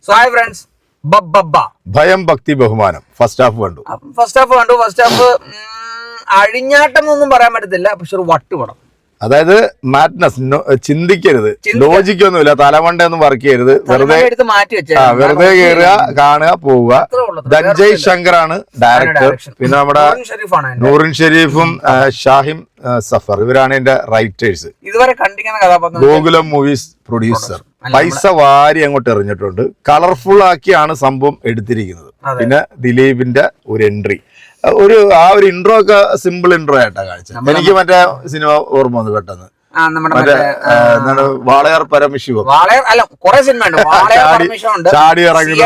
So hi friends, ഭയം ഭക്തി ബഹുമാനം ഫസ്റ്റ് ഹാഫ് കണ്ടു. ഫസ്റ്റ് ഹാഫ് അഴിഞ്ഞാട്ടം എന്നൊന്നും പറയാൻ പറ്റത്തില്ല, പക്ഷെ ഒരു വട്ടുപടം. അതായത് മാഡ്നസ്, ചിന്തിക്കരുത്, ലോജിക്കൊന്നുമില്ല, തലമണ്ടയൊന്നും വർക്ക് ചെയ്യരുത്, വെറുതെ കയറുക, കാണുക, പോവുക. ധനഞ്ജയ് ശങ്കറാണ് ഡയറക്ടർ. പിന്നെ നമ്മുടെ നൂറിൻ ഷെരീഫും ഷാഹിം സഫർ, ഇവരാണ് എന്റെ റൈറ്റേഴ്സ്. ഇതുവരെ കണ്ടിരിക്കുന്ന കഥാപാത്രം ഗോകുലം മൂവീസ് പ്രൊഡ്യൂസർ. പൈസ വാരി അങ്ങോട്ട് എറിഞ്ഞിട്ടുണ്ട്. കളർഫുൾ ആക്കിയാണ് സംഭവം എടുത്തിരിക്കുന്നത്. പിന്നെ ദിലീപിന്റെ ഒരു എൻട്രി, ആ ഒരു ഇൻട്രോ ഒക്കെ സിമ്പിൾ ഇൻട്രോ ആയിട്ടാ കാണിച്ചത്. എനിക്ക് മറ്റേ സിനിമ ഓർമ്മ വന്നു പെട്ടെന്ന്, വാളയാർ പരമശിവം. കുറെ സിനിമ ചാടി ഇറങ്ങുന്നത്,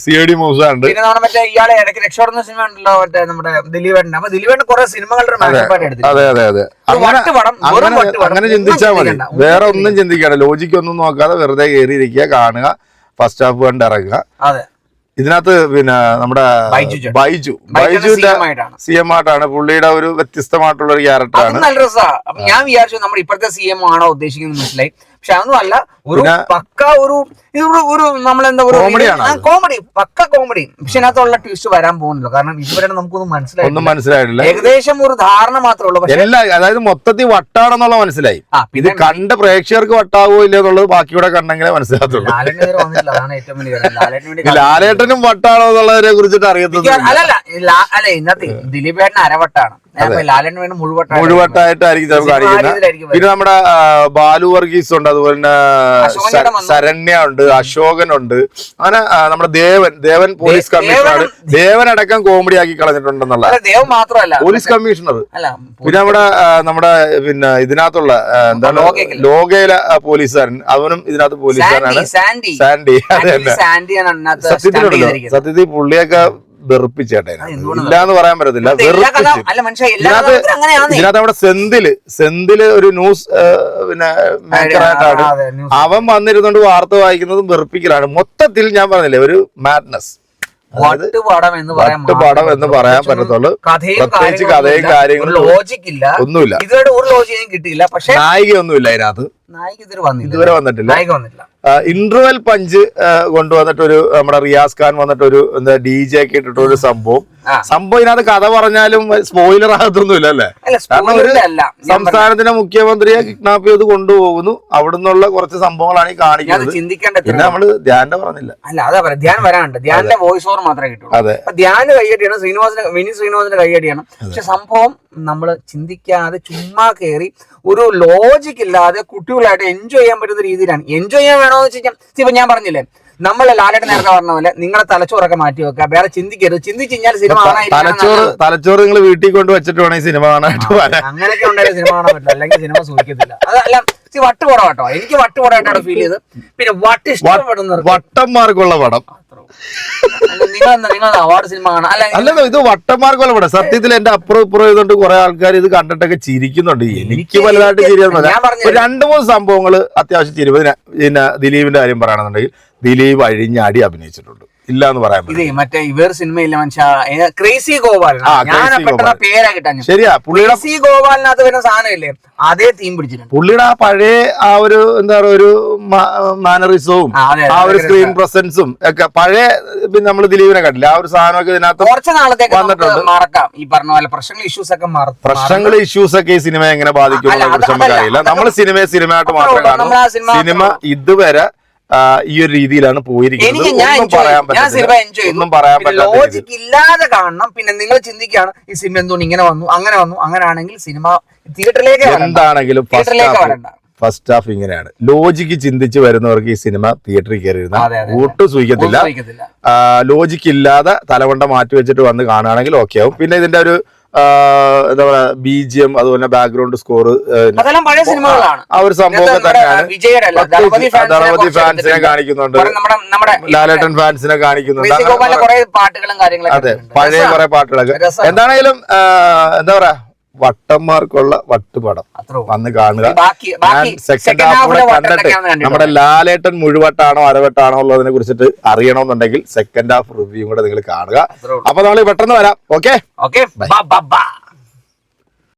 CID മൂസ ഉണ്ട്. പിന്നെ മറ്റേ ഇയാളെ ഇടയ്ക്ക് രക്ഷപ്പെടുന്ന സിനിമ ഉണ്ടല്ലോ, മറ്റേ നമ്മുടെ ദിലീപേട്ടൻ. അപ്പൊ ദിലീപേട്ടൻ കുറെ സിനിമകളുടെ അതെ. അങ്ങനെ ചിന്തിച്ചാൽ മതി, വേറെ ഒന്നും ചിന്തിക്കണ്ട, ലോജിക്ക് ഒന്നും നോക്കാതെ വെറുതെ കയറിയിരിക്കുക, കാണുക, ഫസ്റ്റ് ഹാഫ് കണ്ട് ഇറങ്ങുക. ഇതിനകത്ത് പിന്നെ നമ്മുടെ ബൈജുവിന്റെ CM ആയിട്ടാണ്, പുള്ളിയുടെ ഒരു വ്യത്യസ്തമായിട്ടുള്ള ഒരു ക്യാരക്ടറാണ്. നല്ല രസമാണ്. ഞാൻ വിചാരിച്ചു നമ്മുടെ ഇപ്പോഴത്തെ CM ആണോ ഉദ്ദേശിക്കുന്നത്, മനസ്സിലായി. പക്ഷെ അതൊന്നും അല്ല, ഒരു പക്ക ഒരു നമ്മളെന്താ കോമഡി, പക്ക കോമഡി. പക്ഷെ അതിനകത്തുള്ള ട്വിസ്റ്റ് വരാൻ പോകുന്നില്ല, കാരണം ഇതുവരെ നമുക്കൊന്നും മനസ്സിലായിട്ടില്ല. ഏകദേശം ഒരു ധാരണ മാത്രമേ ഉള്ളൂ. അതായത് മൊത്തത്തിൽ വട്ടാണെന്നുള്ള മനസ്സിലായി. ഇത് കണ്ട പ്രേക്ഷകർക്ക് വട്ടാവോ ഇല്ല എന്നുള്ളത് ബാക്കിയൂടെ കണ്ടെങ്കിലേ മനസ്സിലാകത്തുള്ളൂ. ലാലേട്ടനും വട്ടാണോ എന്നുള്ളതിനെ കുറിച്ചിട്ട് അറിയത്തില്ല. അല്ല, ഇന്നത്തെ ദിലീപേട്ടൻ അരവട്ടാണ്, മുഴുവട്ടായിട്ടായിരിക്കും കാണിക്കുന്നത്. പിന്നെ നമ്മുടെ ബാലു വർഗീസ് ഉണ്ട്, അതുപോലെ തന്നെ ശരണ്യ ഉണ്ട്, അശോകൻ ഉണ്ട്. അങ്ങനെ നമ്മുടെ ദേവൻ പോലീസ് കമ്മീഷണർ, ദേവൻ അടക്കം കോമഡി ആക്കി കളഞ്ഞിട്ടുണ്ടെന്നുള്ള പോലീസ് കമ്മീഷണർ. പിന്നെ നമ്മുടെ പിന്നെ ഇതിനകത്തുള്ള എന്താണ് ലോകയിലെ പോലീസുകാരൻ, അവനും ഇതിനകത്ത് പോലീസുകാരനാണ്, സാൻഡി. സത്യത്തിൽ പുള്ളിയൊക്കെ വെറുപ്പിച്ചേട്ടെ, ഇല്ലാന്ന് പറയാൻ പറ്റത്തില്ല, ഇതിനകത്ത് നമ്മുടെ സെന്തില് ഒരു ന്യൂസ് പിന്നെ മേക്കറായിട്ടാണ് അവൻ വന്നിരുന്നോണ്ട് വാർത്ത വായിക്കുന്നതും വെറുപ്പിക്കലാണ്. മൊത്തത്തിൽ ഞാൻ പറഞ്ഞില്ലേ, ഒരു മാഡ്നസ്, വട്ടുപടം എന്ന് പറയാൻ പറ്റത്തുള്ളൂ. പ്രത്യേകിച്ച് കഥയും കാര്യങ്ങളും ഒന്നുമില്ല, ഇതുവരെ ഒരു ലോജിക്കും കിട്ടിയില്ല. പക്ഷെ നായികയൊന്നുമില്ല അതിനകത്ത്, ഇതുവരെ വന്നിട്ടില്ല. ഇന്റർവെൽ പഞ്ച് കൊണ്ടുവന്നിട്ടൊരു നമ്മുടെ റിയാസ് ഖാൻ വന്നിട്ടൊരു എന്താ DJ ഒക്കെ ഇട്ടിട്ടൊരു സംഭവം ഇതിനകത്ത് കഥ പറഞ്ഞാലും സ്പോയിലർ ആകത്തൊന്നുമില്ല അല്ലേ. കാരണം ഒരു സംസ്ഥാനത്തിന്റെ മുഖ്യമന്ത്രിയെ കിഡ്നാപ്പ് ചെയ്ത് കൊണ്ടുപോകുന്നു, അവിടെ നിന്നുള്ള കുറച്ച് സംഭവങ്ങളാണ് ഈ കാണിക്കുന്നത്. പിന്നെ നമ്മള് ധ്യാന്റെ പറഞ്ഞില്ല. അല്ല, അതാ പറയാം, ധ്യാൻ വരാനുണ്ട്. ധ്യാന്റെ വോയിസ് ഓവർ മാത്രമേ കിട്ടുള്ളൂ. അതെ, ധ്യാന് കൈയടിയാണ്, ശ്രീനിവാസിന്റെ കൈയടിയാണ്. പക്ഷെ സംഭവം നമ്മൾ ചിന്തിക്കാതെ ചുമ്മാ കയറി ഒരു ലോജിക് ഇല്ലാതെ കുട്ടികളായിട്ട് എൻജോയ് ചെയ്യാൻ പറ്റുന്ന രീതിയിലാണ്. എൻജോയ് ചെയ്യാൻ വേണമെന്ന് വെച്ച് കഴിഞ്ഞാൽ ഇപ്പൊ ഞാൻ പറഞ്ഞില്ലേ, നമ്മളെ ലാലേട്ടൻ നേരത്തെ പറഞ്ഞ പോലെ നിങ്ങളെ തലച്ചോറൊക്കെ മാറ്റി വെക്കുക, വേറെ ചിന്തിക്കരുത്. ചിന്തിച്ചു കഴിഞ്ഞാൽ സിനിമ തലച്ചോറ് നിങ്ങൾ വീട്ടിൽ കൊണ്ട് വെച്ചിട്ട് വേണം സിനിമ കാണാനായിട്ട്. അങ്ങനെയൊക്കെ ഉണ്ടായാലും സിനിമ കാണാൻ പറ്റില്ല, അല്ലെങ്കിൽ സിനിമ സൂചിക്കത്തില്ല. അതല്ല, വട്ടുപടം കേട്ടോ, എനിക്ക് വട്ടുപടമായിട്ടാണ് ഫീൽ ചെയ്ത്. പിന്നെ വട്ടന്മാർക്കുള്ള പടം, നിങ്ങൾ അവാർഡ് സിനിമ കാണാം. അല്ല, ഇത് വട്ടന്മാർക്കുള്ള പടം. സത്യത്തിൽ എന്റെ അപ്പുറം ഇപ്പുറം ചെയ്തോണ്ട് കുറെ ആൾക്കാർ ഇത് കണ്ടിട്ടൊക്കെ ചിരിക്കുന്നുണ്ട്. എനിക്ക് വലുതായിട്ട് ചിരിയൊന്നുമില്ല. 2-3 സംഭവങ്ങള് അത്യാവശ്യം ചിരി. പിന്നെ ദിലീപിന്റെ കാര്യം പറയുകയാണെന്നുണ്ടെങ്കിൽ ദിലീപ് അഴിഞ്ഞാടി അഭിനയിച്ചിട്ടുണ്ട്, ഇല്ല എന്ന് പറയാൻ പറ്റില്ല. മറ്റേ ഇവർ സിനിമയില്ല മനുഷ്യ ക്രേസി ഗോപാൽ, പേരാ കിട്ടാൻ. ശരിയാ, പുള്ളിയുടെ ഗോപാലിനകത്ത് വരുന്ന സാധനമില്ലേ, അതേ തീം പിടിച്ചിട്ടുണ്ട്. പുള്ളിയുടെ ആ പഴയ ആ ഒരു എന്താ പറയുക, ഒരു മാനറിസവും ആ ഒരു സ്ക്രീൻ പ്രസൻസും ഒക്കെ പഴയ പിന്നെ നമ്മള് ദിലീപിനെ കണ്ടില്ല, ആ ഒരു സാധനമൊക്കെ ഇതിനകത്ത് കുറച്ച് നാളത്തേക്ക് വന്നിട്ടുണ്ട്. മറക്കാം, ഈ പറഞ്ഞ പോലെ പ്രശ്നങ്ങൾ ഇഷ്യൂസ് ഒക്കെ ഈ സിനിമയെ എങ്ങനെ ബാധിക്കും എന്നതിനെ കുറിച്ച് നമുക്കറിയില്ല. നമ്മള് സിനിമയായിട്ട് മാത്രമേ കാണൂ. സിനിമ ഇതുവരെ ഈ ഒരു രീതിയിലാണ് പോയിരിക്കുന്നത്. ലോജിക് ഇല്ലാതെ കാണണം. പിന്നെ നിങ്ങൾ ചിന്തിക്കുകയാണ് ഈ സിനിമ എന്തുകൊണ്ട് ഇങ്ങനെ വന്നു, അങ്ങനെ വന്നു. അങ്ങനെയാണെങ്കിൽ സിനിമ തിയേറ്ററിലേക്ക് എന്താണെങ്കിലും ഫസ്റ്റ് ഹാഫ് ഇങ്ങനെയാണ്. ലോജിക്ക് ചിന്തിച്ച് വരുന്നവർക്ക് ഈ സിനിമ തിയേറ്ററിൽ കയറിയിരുന്ന ഒട്ടും സൂചിക്കത്തില്ല. ലോജിക്ക് ഇല്ലാതെ തലവണ്ട മാറ്റി വെച്ചിട്ട് വന്ന് കാണുകയാണെങ്കിൽ ഓക്കെ ആവും. പിന്നെ ഇതിന്റെ ഒരു എന്താ പറയാ, BGM, അതുപോലെ ബാക്ക്ഗ്രൗണ്ട് സ്കോർ, ആ ഒരു സംഭവമൊക്കെ തന്നെയാണ്. ദളപതി ഫാൻസിനെ കാണിക്കുന്നുണ്ട്, ലാലേട്ടൻ ഫാൻസിനെ കാണിക്കുന്നുണ്ട്. അതെ, പഴയ കുറെ പാട്ടുകളൊക്കെ. എന്താണെങ്കിലും എന്താ പറയാ, വട്ടന്മാർക്കുള്ള വട്ടുപടം വന്ന് കാണുക. ഞാൻ സെക്കൻഡ് ഹാഫ് കൂടെ കണ്ടിട്ട് നമ്മുടെ ലാലേട്ടൻ മുഴുവട്ടാണോ അരവട്ടാണോ ഉള്ളതിനെ കുറിച്ചിട്ട് അറിയണമെന്നുണ്ടെങ്കിൽ സെക്കൻഡ് ഹാഫ് റിവ്യൂ കൂടെ നിങ്ങൾ കാണുക. അപ്പൊ നമ്മൾ പെട്ടെന്ന് വരാം. ഓക്കെ.